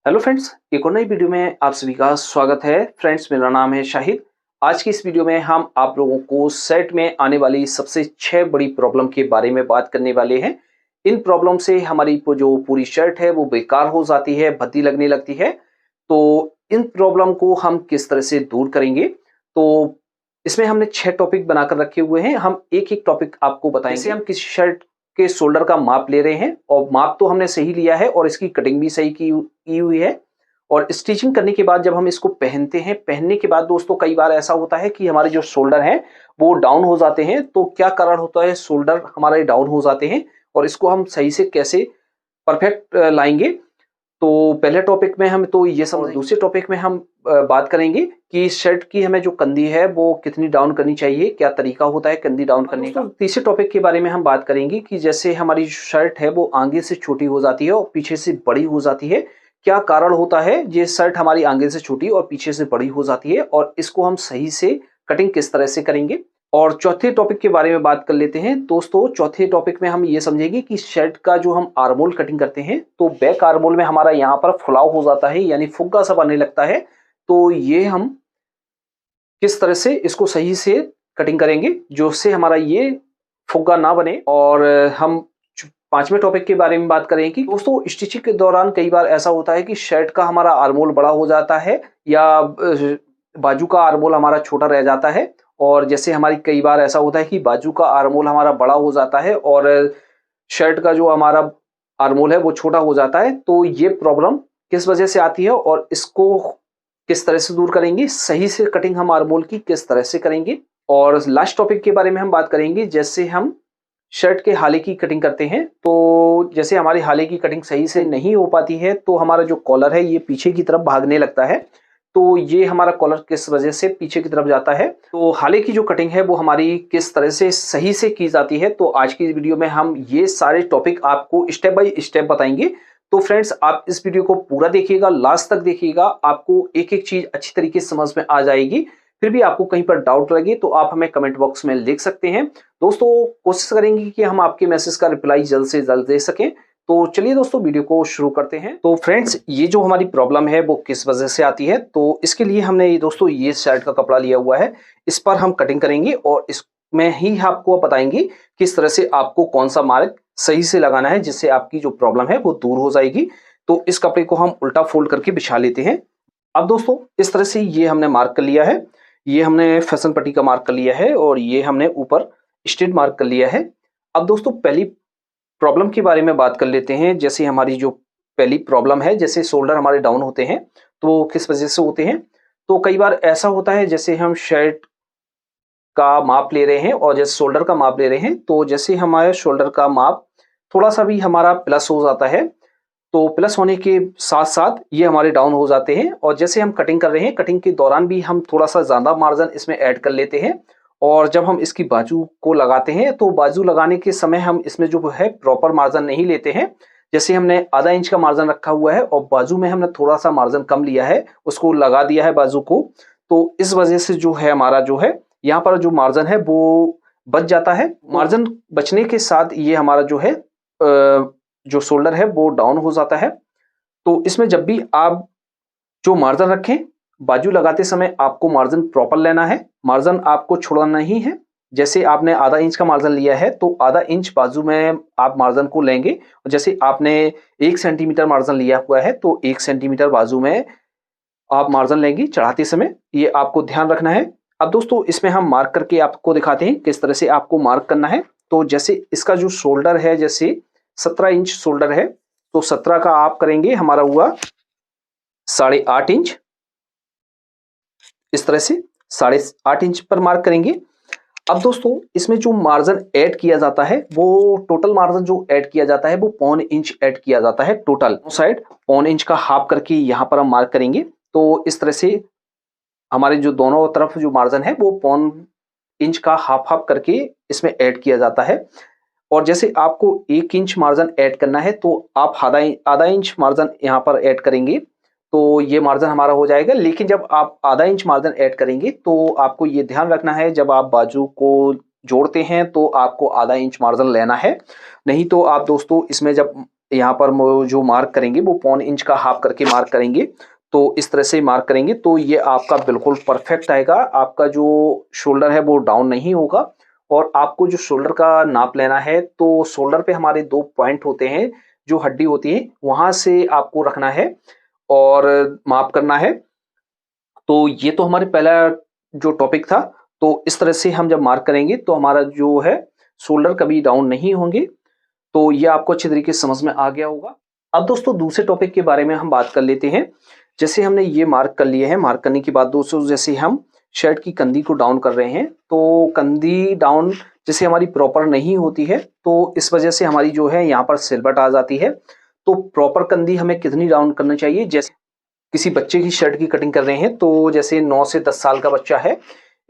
Hello friends, एक और नई वीडियो में आप सभी का स्वागत है। फ्रेंड्स, मेरा नाम है शाहिद। आज की इस वीडियो में हम आप लोगों को सेट में आने वाली सबसे 6 बड़ी प्रॉब्लम के बारे में बात करने वाले हैं। इन प्रॉब्लम से हमारी जो पूरी शर्ट है वो बेकार हो जाती है, भद्दी लगने लगती है। तो इन प्रॉब्लम को हम किस तरह से दूर करेंगे, तो इसमें हमने 6 टॉपिक बनाकर रखे हुए हैं। हम एक-एक टॉपिक आपको बताएंगे। जैसे हम किसी शर्ट के शोल्डर का माप ले रहे हैं और माप तो हमने सही लिया है और इसकी कटिंग भी सही की हुई है। और स्टिचिंग करने के बाद जब हम इसको पहनते हैं, पहनने के बाद दोस्तों कई बार ऐसा होता है कि हमारे जो शोल्डर हैं वो डाउन हो जाते हैं। तो क्या कारण होता है, शोल्डर हमारे डाउन हो जाते हैं और इसको हम सही से कैसे परफेक्ट लाएंगे। तो पहले टॉपिक में हम तो ये समझ, दूसरे टॉपिक में हम बात करेंगे कि शर्ट की हमें जो कंधी है वो कितनी डाउन करनी चाहिए, क्या तरीका होता है कंधी डाउन करने का। तीसरे टॉपिक के बारे में हम बात करेंगे कि जैसे हमारी शर्ट है वो आगे से छोटी हो जाती है और पीछे से बड़ी हो जाती है। क्या कारण होता है ये शर्ट हमारी आगे से छोटी और पीछे से बड़ी हो जाती है और इसको हम सही से कटिंग किस तरह से करेंगे। और चौथे टॉपिक के बारे में बात कर लेते हैं। दोस्तों, चौथे टॉपिक में हम ये समझेंगे कि शर्ट का जो हम आर्मोल कटिंग करते हैं तो बैक आर्मोल में हमारा यहाँ पर फुलाव हो जाता है, यानी फुग्गा सा बनने लगता है। तो ये हम किस तरह से इसको सही से कटिंग करेंगे जो से हमारा ये फुग्गा ना बने। और हम पांचवें टॉपिक के बारे में बात करें कि दोस्तों स्टिचिंग के दौरान कई बार ऐसा होता है कि शर्ट का हमारा आर्मोल बड़ा हो जाता है या बाजू का आर्मोल हमारा छोटा रह जाता है। और जैसे हमारी कई बार ऐसा होता है कि बाजू का आर्मोल हमारा बड़ा हो जाता है और शर्ट का जो हमारा आर्मोल है वो छोटा हो जाता है। तो ये प्रॉब्लम किस वजह से आती है और इसको किस तरह से दूर करेंगे, सही से कटिंग हम आर्मोल की किस तरह से करेंगे। और लास्ट टॉपिक के बारे में हम बात करेंगे, जैसे हम शर्ट के हाले की कटिंग करते हैं तो जैसे हमारी हाले की कटिंग सही से नहीं हो पाती है तो हमारा जो कॉलर है ये पीछे की तरफ भागने लगता है। तो ये हमारा कॉलर किस वजह से पीछे की तरफ जाता है, तो हाले की जो कटिंग है वो हमारी किस तरह से सही से की जाती है। तो आज की वीडियो में हम ये सारे टॉपिक आपको स्टेप बाय स्टेप बताएंगे। तो फ्रेंड्स, आप इस वीडियो को पूरा देखिएगा, लास्ट तक देखिएगा, आपको एक एक चीज अच्छी तरीके से समझ में आ जाएगी। फिर भी आपको कहीं पर डाउट लगे तो आप हमें कमेंट बॉक्स में लिख सकते हैं। दोस्तों, कोशिश करेंगे कि हम आपके मैसेज का रिप्लाई जल्द से जल्द दे सकें। तो चलिए दोस्तों, वीडियो को शुरू करते हैं। तो फ्रेंड्स, ये जो हमारी प्रॉब्लम है वो किस वजह से आती है, तो इसके लिए हमने ये दोस्तों ये शर्ट का कपड़ा लिया हुआ है, इस पर हम कटिंग करेंगे और इसमें ही आपको बताएंगे किस तरह से आपको कौन सा मार्क सही से लगाना है जिससे आपकी जो प्रॉब्लम है वो दूर हो जाएगी। तो इस कपड़े को हम उल्टा फोल्ड करके बिछा लेते हैं। अब दोस्तों, इस तरह से ये हमने मार्क कर लिया है, ये हमने फैशन पट्टी का मार्क कर लिया है और ये हमने ऊपर स्ट्रेट मार्क कर लिया है। अब दोस्तों, पहली प्रॉब्लम के बारे में बात कर लेते हैं। जैसे हमारी जो पहली प्रॉब्लम है, जैसे शोल्डर हमारे डाउन होते हैं तो किस वजह से होते हैं। तो कई बार ऐसा होता है, जैसे हम शर्ट का माप ले रहे हैं और जैसे शोल्डर का माप ले रहे हैं तो जैसे हमारे शोल्डर का माप थोड़ा सा भी हमारा प्लस हो जाता है तो प्लस होने के साथ साथ ये हमारे डाउन हो जाते हैं। और जैसे हम कटिंग कर रहे हैं, कटिंग के दौरान भी हम थोड़ा सा ज्यादा मार्जिन इसमें ऐड कर लेते हैं। और जब हम इसकी बाजू को लगाते हैं तो बाजू लगाने के समय हम इसमें जो है प्रॉपर मार्जिन नहीं लेते हैं। जैसे हमने आधा इंच का मार्जिन रखा हुआ है और बाजू में हमने थोड़ा सा मार्जिन कम लिया है, उसको लगा दिया है बाजू को। तो इस वजह से जो है हमारा जो है यहाँ पर जो मार्जिन है वो बच जाता है। मार्जिन बचने के साथ ये हमारा जो है जो शोल्डर है वो डाउन हो जाता है। तो इसमें जब भी आप जो मार्जिन रखें, बाजू लगाते समय आपको मार्जिन प्रॉपर लेना है, मार्जिन आपको छोड़ना नहीं है। जैसे आपने आधा इंच का मार्जिन लिया है तो आधा इंच बाजू में आप मार्जिन को लेंगे। और जैसे आपने 1 सेंटीमीटर मार्जिन लिया हुआ है तो 1 सेंटीमीटर बाजू में आप मार्जिन लेंगे चढ़ाते समय, ये आपको ध्यान रखना है। अब दोस्तों, इसमें हम मार्क करके आपको दिखाते हैं किस तरह से आपको मार्क करना है। तो जैसे इसका जो शोल्डर है, जैसे 17 इंच शोल्डर है तो 17 का आप करेंगे, हमारा हुआ 8.5 इंच। इस तरह से 8.5 इंच पर मार्क करेंगे। अब दोस्तों, इसमें जो मार्जिन ऐड किया जाता है वो टोटल मार्जिन जो ऐड किया जाता है वो 1.25 इंच ऐड किया जाता है टोटल साइड। 1.25 इंच का हाफ करके यहाँ पर हम मार्क करेंगे। तो इस तरह से हमारे जो दोनों तरफ जो मार्जिन है वो 1.25 इंच का हाफ हाफ करके इसमें ऐड किया जाता है। और जैसे आपको 1 इंच मार्जिन ऐड करना है तो आप आधा इंच मार्जिन यहाँ पर ऐड करेंगे तो ये मार्जिन हमारा हो जाएगा। लेकिन जब आप आधा इंच मार्जिन ऐड करेंगे तो आपको ये ध्यान रखना है, जब आप बाजू को जोड़ते हैं तो आपको आधा इंच मार्जिन लेना है। नहीं तो आप दोस्तों इसमें जब यहाँ पर जो मार्क करेंगे वो पौन इंच का हाफ करके मार्क करेंगे। तो इस तरह से मार्क करेंगे तो ये आपका बिल्कुल परफेक्ट आएगा। आपका जो शोल्डर है वो डाउन नहीं होगा। और आपको जो शोल्डर का नाप लेना है तो शोल्डर पे हमारे 2 पॉइंट होते हैं, जो हड्डी होती है वहां से आपको रखना है और माप करना है। तो ये तो हमारे पहला जो टॉपिक था। तो इस तरह से हम जब मार्क करेंगे तो हमारा जो है शोल्डर कभी डाउन नहीं होंगे। तो ये आपको अच्छे तरीके से समझ में आ गया होगा। अब दोस्तों दूसरे टॉपिक के बारे में हम बात कर लेते हैं। जैसे हमने ये मार्क कर लिए हैं, मार्क करने के बाद दोस्तों जैसे हम शर्ट की कंधी को डाउन कर रहे हैं तो कंधी डाउन जैसे हमारी प्रॉपर नहीं होती है तो इस वजह से हमारी जो है यहाँ पर सिलवट आ जाती है। तो प्रॉपर कंधी हमें कितनी डाउन करनी चाहिए? जैसे किसी बच्चे की शर्ट की कटिंग कर रहे हैं तो जैसे 9 से 10 साल का बच्चा है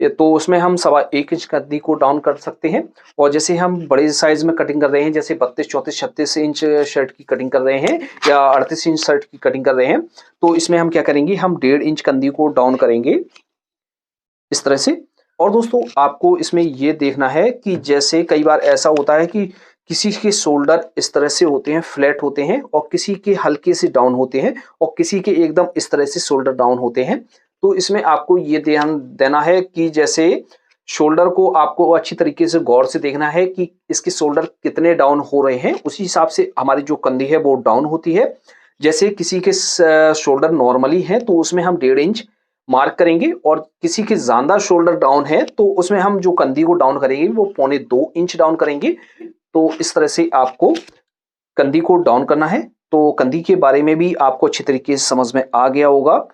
तो उसमें हम 1.25 इंच कंधी को डाउन कर सकते हैं। और जैसे हम बड़े साइज में कटिंग कर रहे हैं, जैसे 32, 34, 36 इंच शर्ट की कटिंग कर रहे हैं या 38 इंच शर्ट की कटिंग कर रहे हैं तो इसमें हम क्या करेंगे, हम 1.5 इंच कंधी को डाउन करेंगे इस तरह से। और दोस्तों आपको इसमें ये देखना है कि जैसे कई बार ऐसा होता है कि किसी के शोल्डर इस तरह से होते हैं, फ्लैट होते हैं, और किसी के हल्के से डाउन होते हैं, और किसी के एकदम इस तरह से शोल्डर डाउन होते हैं। तो इसमें आपको ये ध्यान देना है कि जैसे शोल्डर को आपको अच्छी तरीके से गौर से देखना है कि इसके शोल्डर कितने डाउन हो रहे हैं, उसी हिसाब से हमारी जो कंधी है वो डाउन होती है। जैसे किसी के शोल्डर नॉर्मली है तो उसमें हम 1.5 इंच मार्क करेंगे, और किसी के ज्यादा शोल्डर डाउन है तो उसमें हम जो कंधी को डाउन करेंगे वो 1.25 इंच डाउन करेंगे। तो इस तरह से आपको कंधी को डाउन करना है। तो कंधी के बारे में भी आपको अच्छी तरीके से समझ में आ गया होगा।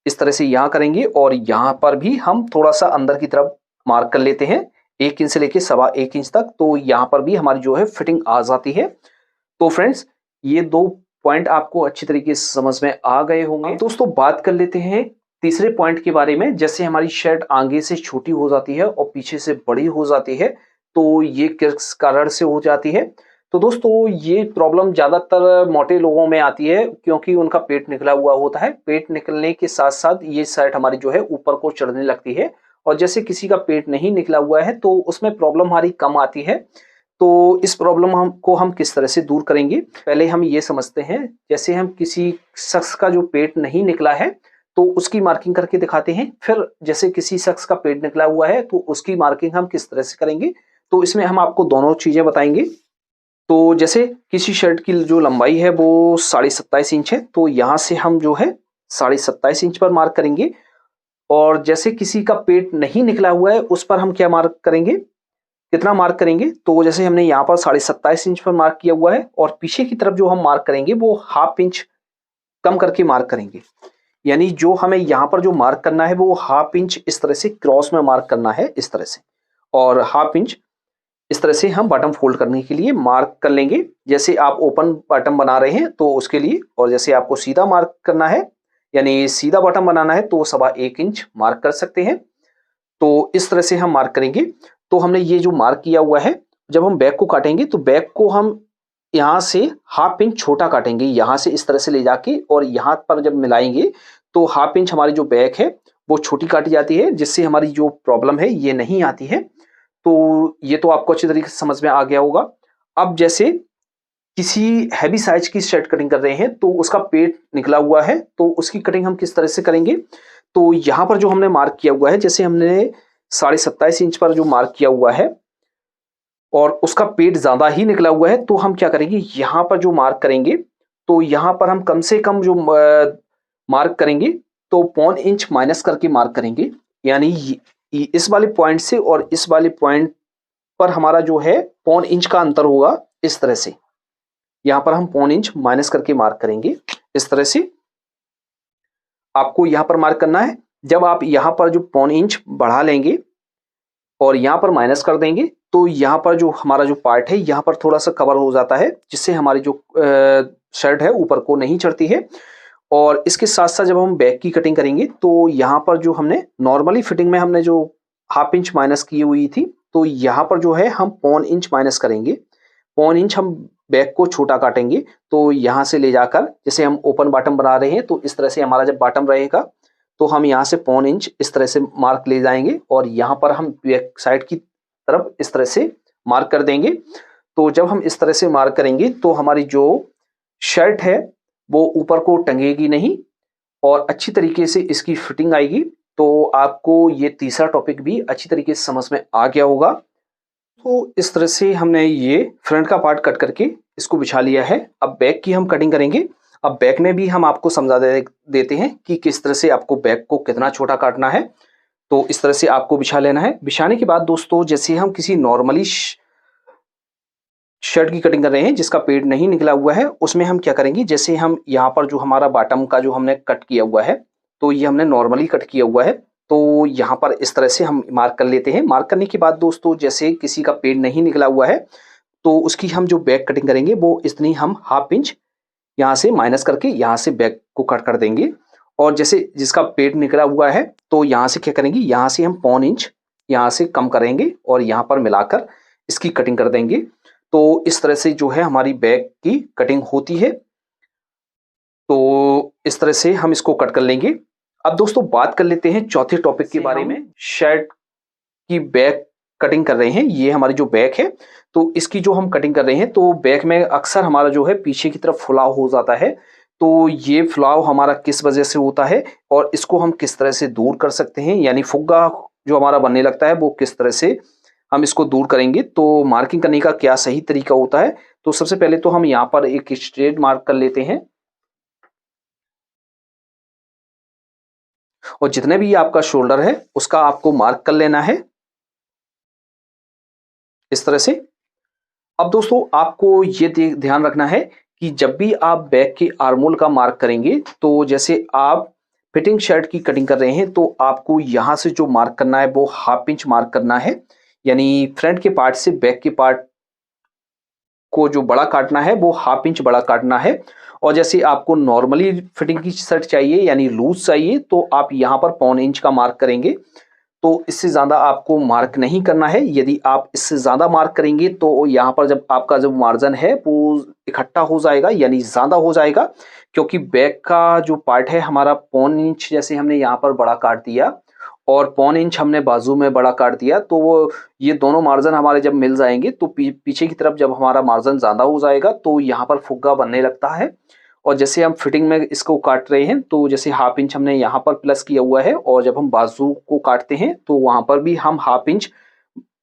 इस तरह से यहाँ करेंगे और यहाँ पर भी हम थोड़ा सा अंदर की तरफ मार्क कर लेते हैं 1 इंच से लेके 1.25 इंच तक। तो यहाँ पर भी हमारी जो है फिटिंग आ जाती है। तो फ्रेंड्स ये 2 पॉइंट आपको अच्छी तरीके से समझ में आ गए होंगे। दोस्तों बात कर लेते हैं तीसरे पॉइंट के बारे में। जैसे हमारी शर्ट आगे से छोटी हो जाती है और पीछे से बड़ी हो जाती है तो ये किस कारण से हो जाती है? तो दोस्तों ये प्रॉब्लम ज्यादातर मोटे लोगों में आती है क्योंकि उनका पेट निकला हुआ होता है। पेट निकलने के साथ साथ ये शर्ट हमारी जो है ऊपर को चढ़ने लगती है, और जैसे किसी का पेट नहीं निकला हुआ है तो उसमें प्रॉब्लम हमारी कम आती है। तो इस प्रॉब्लम हम किस तरह से दूर करेंगे, पहले हम ये समझते हैं। जैसे हम किसी शख्स का जो पेट नहीं निकला है तो उसकी मार्किंग करके दिखाते हैं। फिर जैसे किसी शख्स का पेट निकला हुआ है तो उसकी मार्किंग हम किस तरह से करेंगे, तो इसमें हम आपको दोनों चीजें बताएंगे। तो जैसे किसी शर्ट की जो लंबाई है वो 27.5 इंच है तो यहाँ से हम जो है 27.5 इंच पर मार्क करेंगे। और जैसे किसी का पेट नहीं निकला हुआ है उस पर हम क्या मार्क करेंगे, कितना मार्क करेंगे? तो जैसे हमने यहाँ पर 27.5 इंच पर मार्क किया हुआ है, और पीछे की तरफ जो हम मार्क करेंगे वो 1/2 इंच कम करके मार्क करेंगे। यानी जो हमें यहाँ पर जो मार्क करना है वो 1/2 इंच इस तरह से क्रॉस में मार्क करना है इस तरह से, और 1/2 इंच इस तरह से हम बटन फोल्ड करने के लिए मार्क कर लेंगे। जैसे आप ओपन बटन बना रहे हैं तो उसके लिए, और जैसे आपको सीधा मार्क करना है यानी सीधा बटन बनाना है तो 1.25 इंच मार्क कर सकते हैं। तो इस तरह से हम मार्क करेंगे। तो हमने ये जो मार्क किया हुआ है, जब हम बैक को काटेंगे तो बैक को हम यहाँ से 1/2 इंच छोटा काटेंगे, यहाँ से इस तरह से ले जाके, और यहाँ पर जब मिलाएंगे तो 1/2 इंच हमारी जो बैक है वो छोटी काटी जाती है, जिससे हमारी जो प्रॉब्लम है ये नहीं आती है। तो ये तो आपको अच्छी तरीके से समझ में आ गया होगा। अब जैसे किसी हैवी साइज की शर्ट कटिंग कर रहे हैं तो उसका पेट निकला हुआ है तो उसकी कटिंग हम किस तरह से करेंगे? तो यहाँ पर जो हमने मार्क किया हुआ है, जैसे हमने 27.5 इंच पर जो मार्क किया हुआ है और उसका पेट ज्यादा ही निकला हुआ है तो हम क्या करेंगे, यहाँ पर जो मार्क करेंगे तो यहाँ पर हम कम से कम जो मार्क करेंगे तो 0.25 इंच माइनस करके मार्क करेंगे। यानी इस वाले पॉइंट से और इस वाले पॉइंट पर हमारा जो है 0.25 इंच का अंतर होगा इस तरह से। यहाँ पर हम 0.25 इंच माइनस करके मार्क करेंगे इस तरह से। आपको यहाँ पर मार्क करना है। जब आप यहाँ पर जो 0.25 इंच बढ़ा लेंगे और यहाँ पर माइनस कर देंगे तो यहाँ पर जो हमारा जो पार्ट है यहाँ पर थोड़ा सा कवर हो जाता है, जिससे हमारी जो शर्ट है ऊपर को नहीं चढ़ती है। और इसके साथ साथ जब हम बैक की कटिंग करेंगे तो यहाँ पर जो हमने नॉर्मली फिटिंग में हमने जो 1/2 इंच माइनस की हुई थी तो यहाँ पर जो है हम 0.25 इंच माइनस करेंगे। 0.25 इंच हम बैक को छोटा काटेंगे। तो यहाँ से ले जाकर जैसे हम ओपन बॉटम बना रहे हैं तो इस तरह से हमारा जब बॉटम रहेगा तो हम यहाँ से 0.25 इंच इस तरह से मार्क ले जाएंगे, और यहाँ पर हम बैक साइड की तरफ इस तरह से मार्क कर देंगे। तो जब हम इस तरह से मार्क करेंगे तो हमारी जो शर्ट है वो ऊपर को टंगेगी नहीं और अच्छी तरीके से इसकी फिटिंग आएगी। तो आपको ये तीसरा टॉपिक भी अच्छी तरीके से समझ में आ गया होगा। तो इस तरह से हमने ये फ्रंट का पार्ट कट करके इसको बिछा लिया है। अब बैक की हम कटिंग करेंगे। अब बैक में भी हम आपको समझा देते हैं कि किस तरह से आपको बैक को कितना छोटा काटना है। तो इस तरह से आपको बिछा लेना है। बिछाने के बाद दोस्तों, जैसे हम किसी नॉर्मली शर्ट की कटिंग कर रहे हैं जिसका पेट नहीं निकला हुआ है, उसमें हम क्या करेंगे, जैसे हम यहाँ पर जो हमारा बॉटम का जो हमने कट किया हुआ है, तो ये हमने नॉर्मली कट किया हुआ है। तो यहाँ पर इस तरह से हम मार्क कर लेते हैं। मार्क करने के बाद दोस्तों, जैसे किसी का पेट नहीं निकला हुआ है तो उसकी हम जो बैक कटिंग करेंगे वो इतनी हम हाफ इंच यहाँ से माइनस करके यहाँ से बैक को कट कर देंगे। और जैसे जिसका पेट निकला हुआ है तो यहाँ से क्या करेंगे, यहाँ से हम पौन इंच यहाँ से कम करेंगे और यहाँ पर मिलाकर इसकी कटिंग कर देंगे। तो इस तरह से जो है हमारी बैक की कटिंग होती है। तो इस तरह से हम इसको कट कर लेंगे। अब दोस्तों बात कर लेते हैं चौथे टॉपिक के बारे में। शर्ट की बैक कटिंग कर रहे हैं, ये हमारी जो बैक है तो इसकी जो हम कटिंग कर रहे हैं, तो बैक में अक्सर हमारा जो है पीछे की तरफ फुलाव हो जाता है। तो ये फुलाव हमारा किस वजह से होता है और इसको हम किस तरह से दूर कर सकते हैं, यानी फुग्गा जो हमारा बनने लगता है वो किस तरह से हम इसको दूर करेंगे। तो मार्किंग करने का क्या सही तरीका होता है, तो सबसे पहले तो हम यहाँ पर एक स्ट्रेट मार्क कर लेते हैं और जितने भी आपका शोल्डर है उसका आपको मार्क कर लेना है इस तरह से। अब दोस्तों आपको ये ध्यान रखना है कि जब भी आप बैक के आर्मोल का मार्क करेंगे, तो जैसे आप फिटिंग शर्ट की कटिंग कर रहे हैं तो आपको यहाँ से जो मार्क करना है वो हाफ इंच मार्क करना है, यानी फ्रंट के पार्ट से बैक के पार्ट को जो बड़ा काटना है वो हाफ इंच बड़ा काटना है। और जैसे आपको नॉर्मली फिटिंग की शर्ट चाहिए यानी लूज चाहिए तो आप यहाँ पर पौन इंच का मार्क करेंगे। तो इससे ज़्यादा आपको मार्क नहीं करना है। यदि आप इससे ज़्यादा मार्क करेंगे तो यहाँ पर जब आपका जो मार्जिन है वो इकट्ठा हो जाएगा यानी ज़्यादा हो जाएगा, क्योंकि बैक का जो पार्ट है हमारा पौन इंच जैसे हमने यहाँ पर बड़ा काट दिया और पौन इंच हमने बाजू में बड़ा काट दिया, तो वो ये दोनों मार्जिन हमारे जब मिल जाएंगे तो पीछे की तरफ जब हमारा मार्जिन ज़्यादा हो जाएगा तो यहाँ पर फुग्गा बनने लगता है। और जैसे हम फिटिंग में इसको काट रहे हैं तो जैसे हाफ इंच हमने यहाँ पर प्लस किया हुआ है और जब हम बाजू को काटते हैं तो वहां पर भी हम हाफ इंच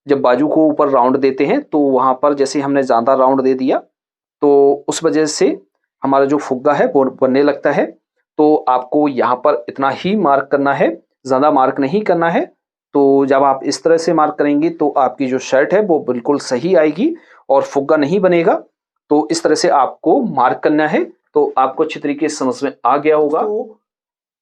जब बाजू को ऊपर राउंड देते हैं तो वहां पर जैसे हमने ज्यादा राउंड दे दिया तो उस वजह से हमारा जो फुग्गा है वो बनने लगता है। तो आपको यहाँ पर इतना ही मार्क करना है, ज्यादा मार्क नहीं करना है। तो जब आप इस तरह से मार्क करेंगे तो आपकी जो शर्ट है वो बिल्कुल सही आएगी और फुग्गा नहीं बनेगा। तो इस तरह से आपको मार्क करना है। तो आपको अच्छी तरीके से समझ में आ गया होगा। तो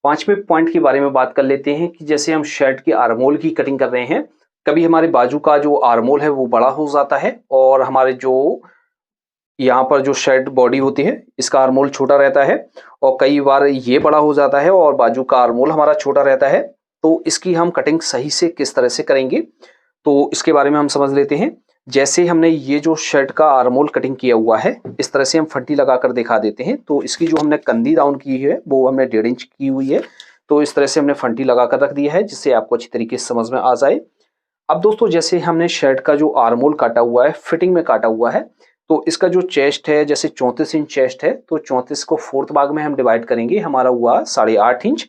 पांचवें पॉइंट के बारे में बात कर लेते हैं कि जैसे हम शर्ट के आर्मोल की कटिंग कर रहे हैं, कभी हमारे बाजू का जो आर्मोल है वो बड़ा हो जाता है और हमारे जो यहाँ पर जो शर्ट बॉडी होती है इसका आर्मोल छोटा रहता है और कई बार ये बड़ा हो जाता है और बाजू का आर्मोल हमारा छोटा रहता है। तो इसकी हम कटिंग सही से किस तरह से करेंगे तो इसके बारे में हम समझ लेते हैं। जैसे हमने ये जो शर्ट का आर्मोल कटिंग किया हुआ है इस तरह से हम फंटी लगाकर दिखा देते हैं। तो इसकी जो हमने कंधी डाउन की है वो हमने 1.5 इंच की हुई है। तो इस तरह से हमने फंटी लगाकर रख दिया है जिससे आपको अच्छी तरीके से समझ में आ जाए। अब दोस्तों जैसे हमने शर्ट का जो आर्मोल काटा हुआ है फिटिंग में काटा हुआ है, तो इसका जो चेस्ट है जैसे 34 इंच चेस्ट है तो 34 को 4th भाग में हम डिवाइड करेंगे, हमारा हुआ 8.5 इंच।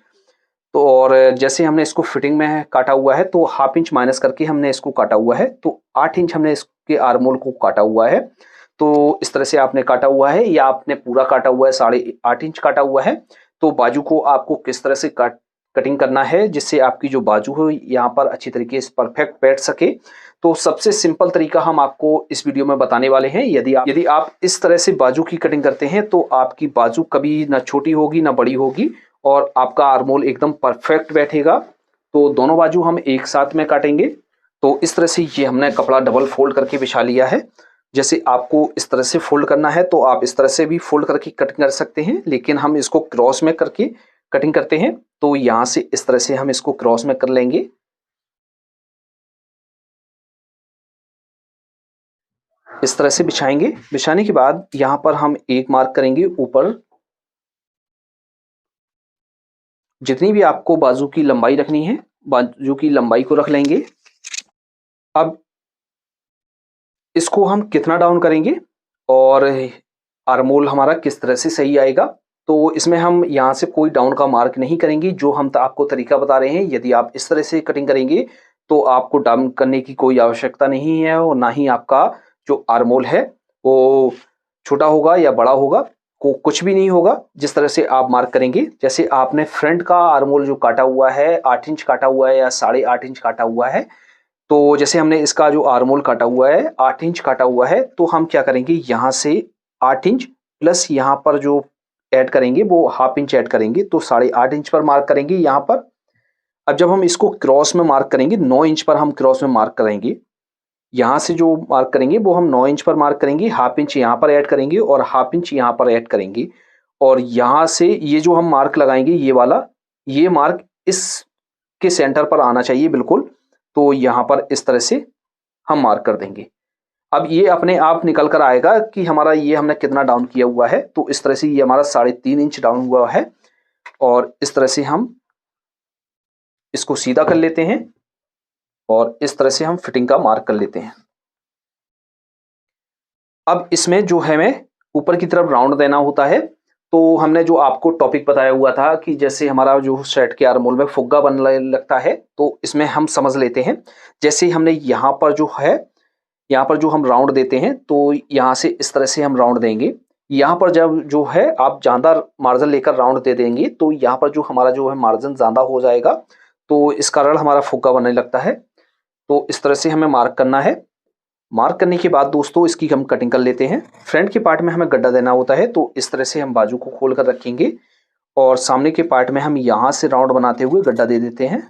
तो और जैसे हमने इसको फिटिंग में काटा हुआ है तो हाफ इंच माइनस करके हमने इसको काटा हुआ है, तो 8 इंच हमने इसके आर्मोल को काटा हुआ है। तो इस तरह से आपने काटा हुआ है या आपने पूरा काटा हुआ है 8.5 इंच काटा हुआ है। तो बाजू को आपको किस तरह से कटिंग करना है जिससे आपकी जो बाजू हो यहाँ पर अच्छी तरीके से परफेक्ट बैठ सके। तो सबसे सिंपल तरीका हम आपको इस वीडियो में बताने वाले हैं। यदि आप इस तरह से बाजू की कटिंग करते हैं तो आपकी बाजू कभी ना छोटी होगी ना बड़ी होगी और आपका आर्मोल एकदम परफेक्ट बैठेगा। तो दोनों बाजू हम एक साथ में काटेंगे। तो इस तरह से ये हमने कपड़ा डबल फोल्ड करके बिछा लिया है। जैसे आपको इस तरह से फोल्ड करना है तो आप इस तरह से भी फोल्ड करके कटिंग कर सकते हैं, लेकिन हम इसको क्रॉस में करके कटिंग करते हैं। तो यहां से इस तरह से हम इसको क्रॉस में कर लेंगे। इस तरह से बिछाएंगे। बिछाने के बाद यहां पर हम एक मार्क करेंगे ऊपर। जितनी भी आपको बाजू की लंबाई रखनी है बाजू की लंबाई को रख लेंगे। अब इसको हम कितना डाउन करेंगे और आर्मोल हमारा किस तरह से सही आएगा। तो इसमें हम यहाँ से कोई डाउन का मार्क नहीं करेंगे, जो हम आपको तरीका बता रहे हैं यदि आप इस तरह से कटिंग करेंगे तो आपको डाउन करने की कोई आवश्यकता नहीं है और ना ही आपका जो आर्मोल है वो छोटा होगा या बड़ा होगा, को कुछ भी नहीं होगा। जिस तरह से आप मार्क करेंगे, जैसे आपने फ्रंट का आर्मोल जो काटा हुआ है 8 इंच काटा हुआ है या 8.5 इंच काटा हुआ है, तो जैसे हमने इसका जो आर्मोल काटा हुआ है 8 इंच काटा हुआ है, तो हम क्या करेंगे यहाँ से 8 इंच प्लस यहाँ पर जो ऐड करेंगे वो हाफ इंच ऐड करेंगे, तो 8.5 इंच पर मार्क करेंगे यहाँ पर। अब जब हम इसको क्रॉस में मार्क करेंगे 9 इंच पर हम क्रॉस में मार्क करेंगे, यहाँ से जो मार्क करेंगे वो हम 9 इंच पर मार्क करेंगे, हाफ इंच यहाँ पर ऐड करेंगे और हाफ इंच यहाँ पर ऐड करेंगे। और यहाँ से ये जो हम मार्क लगाएंगे ये वाला, ये मार्क इसके सेंटर पर आना चाहिए बिल्कुल। तो यहाँ पर इस तरह से हम मार्क कर देंगे। अब ये अपने आप निकल कर आएगा कि हमारा ये हमने कितना डाउन किया हुआ है। तो इस तरह से ये हमारा 3.5 इंच डाउन हुआ है और इस तरह से हम इसको सीधा कर लेते हैं और इस तरह से हम फिटिंग का मार्क कर लेते हैं। अब इसमें जो है हमें ऊपर की तरफ राउंड देना होता है। तो हमने जो आपको टॉपिक बताया हुआ था कि जैसे हमारा जो शर्ट के आर्मोल में फुग्गा बनने लगता है, तो इसमें हम समझ लेते हैं। जैसे हमने यहाँ पर जो है, यहाँ पर जो हम राउंड देते हैं, तो यहाँ से इस तरह से हम राउंड देंगे। यहाँ पर जब जो है आप ज़्यादा मार्जिन लेकर राउंड दे देंगे तो यहाँ पर जो हमारा जो है मार्जिन ज़्यादा हो जाएगा, तो इस कारण हमारा फुग्गा बनने लगता है। तो इस तरह से हमें मार्क करना है। मार्क करने के बाद दोस्तों इसकी हम कटिंग कर लेते हैं। फ्रंट के पार्ट में हमें गड्ढा देना होता है, तो इस तरह से हम बाजू को खोल कर रखेंगे और सामने के पार्ट में हम यहाँ से राउंड बनाते हुए गड्ढा दे देते हैं।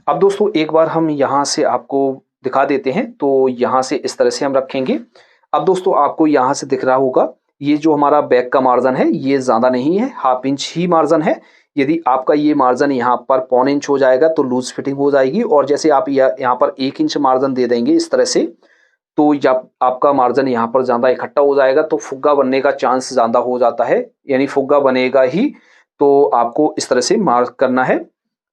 अब दोस्तों एक बार हम यहाँ से आपको दिखा देते हैं। तो यहाँ से इस तरह से हम रखेंगे। अब दोस्तों आपको यहाँ से दिख रहा होगा ये जो हमारा बैक का मार्जिन है ये ज़्यादा नहीं है, हाफ इंच ही मार्जिन है। यदि आपका ये मार्जिन यहाँ पर 1.25 इंच हो जाएगा तो लूज फिटिंग हो जाएगी, और जैसे आप यहाँ पर 1 इंच मार्जिन दे देंगे इस तरह से, तो जब आपका मार्जिन यहाँ पर ज़्यादा इकट्ठा हो जाएगा तो फुग्गा बनने का चांस ज़्यादा हो जाता है, यानी फुग्गा बनेगा ही। तो आपको इस तरह से मार्क करना है,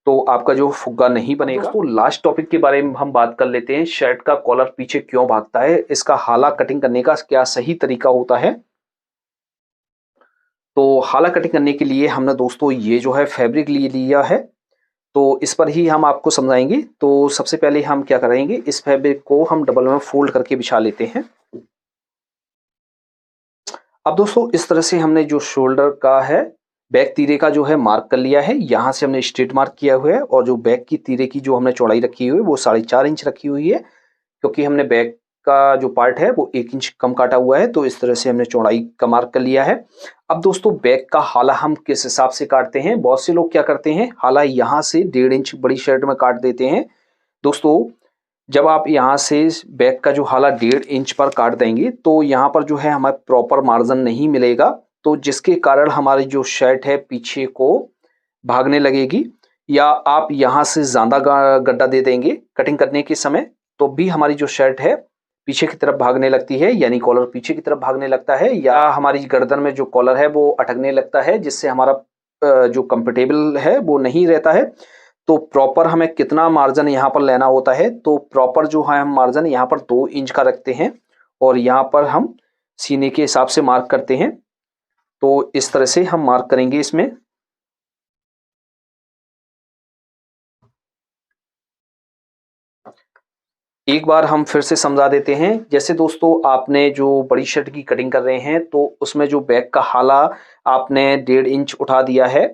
तो आपका जो फुग्गा नहीं बनेगा। तो लास्ट टॉपिक के बारे में हम बात कर लेते हैं, शर्ट का कॉलर पीछे क्यों भागता है, इसका हाला कटिंग करने का क्या सही तरीका होता है। तो हाला कटिंग करने के लिए हमने दोस्तों ये जो है फैब्रिक लिया है, तो इस पर ही हम आपको समझाएंगे। तो सबसे पहले हम क्या करेंगे, इस फैब्रिक को हम डबल में फोल्ड करके बिछा लेते हैं। अब दोस्तों इस तरह से हमने जो शोल्डर का है बैक तीरे का जो है मार्क कर लिया है, यहाँ से हमने स्ट्रेट मार्क किया हुआ है, और जो बैक की तीरे की जो हमने चौड़ाई रखी हुई है वो 4.5 इंच रखी हुई है, क्योंकि हमने बैक का जो पार्ट है वो 1 इंच कम काटा हुआ है। तो इस तरह से हमने चौड़ाई का मार्क कर लिया है। अब दोस्तों बैक का हाला हम किस हिसाब से काटते हैं, बहुत से लोग क्या करते हैं हाला यहाँ से 1.5 इंच बड़ी शर्ट में काट देते हैं। दोस्तों जब आप यहाँ से बैक का जो हाला 1.5 इंच पर काट देंगे तो यहाँ पर जो है हमें प्रॉपर मार्जिन नहीं मिलेगा, तो जिसके कारण हमारी जो शर्ट है पीछे को भागने लगेगी, या आप यहाँ से ज़्यादा गड्ढा दे देंगे कटिंग करने के समय तो भी हमारी जो शर्ट है पीछे की तरफ भागने लगती है, यानी कॉलर पीछे की तरफ भागने लगता है, या हमारी गर्दन में जो कॉलर है वो अटकने लगता है, जिससे हमारा जो कंफर्टेबल है वो नहीं रहता है। तो प्रॉपर हमें कितना मार्जिन यहाँ पर लेना होता है, तो प्रॉपर जो है हम मार्जिन यहाँ पर 2 इंच का रखते हैं और यहाँ पर हम सीने के हिसाब से मार्क करते हैं। तो इस तरह से हम मार्क करेंगे इसमें। एक बार हम फिर से समझा देते हैं। जैसे दोस्तों आपने जो बड़ी शर्ट की कटिंग कर रहे हैं तो उसमें जो बैक का हाला आपने 1.5 इंच उठा दिया है,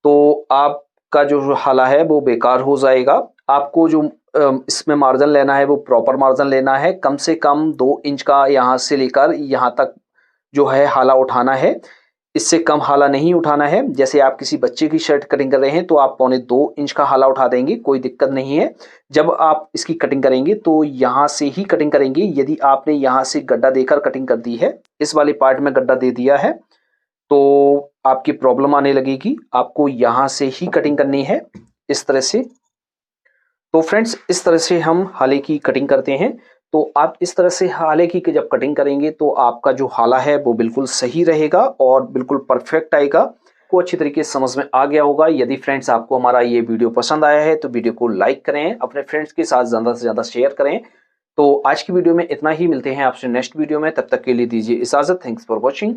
तो आपका जो हाला है वो बेकार हो जाएगा। आपको जो इसमें मार्जिन लेना है वो प्रॉपर मार्जिन लेना है, कम से कम 2 इंच का यहाँ से लेकर यहाँ तक जो है हाला उठाना है, इससे कम हाला नहीं उठाना है। जैसे आप किसी बच्चे की शर्ट कटिंग कर रहे हैं तो आप 1.25 इंच का हाला उठा देंगे, कोई दिक्कत नहीं है। जब आप इसकी कटिंग करेंगे तो यहाँ से ही कटिंग करेंगे। यदि आपने यहाँ से गड्ढा देकर कटिंग कर दी है, इस वाले पार्ट में गड्ढा दे दिया है, तो आपकी प्रॉब्लम आने लगेगी। आपको यहाँ से ही कटिंग करनी है इस तरह से। तो फ्रेंड्स इस तरह से हम हाले की कटिंग करते हैं। तो आप इस तरह से हाले की जब कटिंग करेंगे तो आपका जो हाला है वो बिल्कुल सही रहेगा और बिल्कुल परफेक्ट आएगा। आपको अच्छी तरीके से समझ में आ गया होगा। यदि फ्रेंड्स आपको हमारा ये वीडियो पसंद आया है तो वीडियो को लाइक करें, अपने फ्रेंड्स के साथ ज़्यादा से ज़्यादा शेयर करें। तो आज की वीडियो में इतना ही, मिलते हैं आपसे नेक्स्ट वीडियो में, तब तक के लिए दीजिए इजाज़त। Thanks for watching.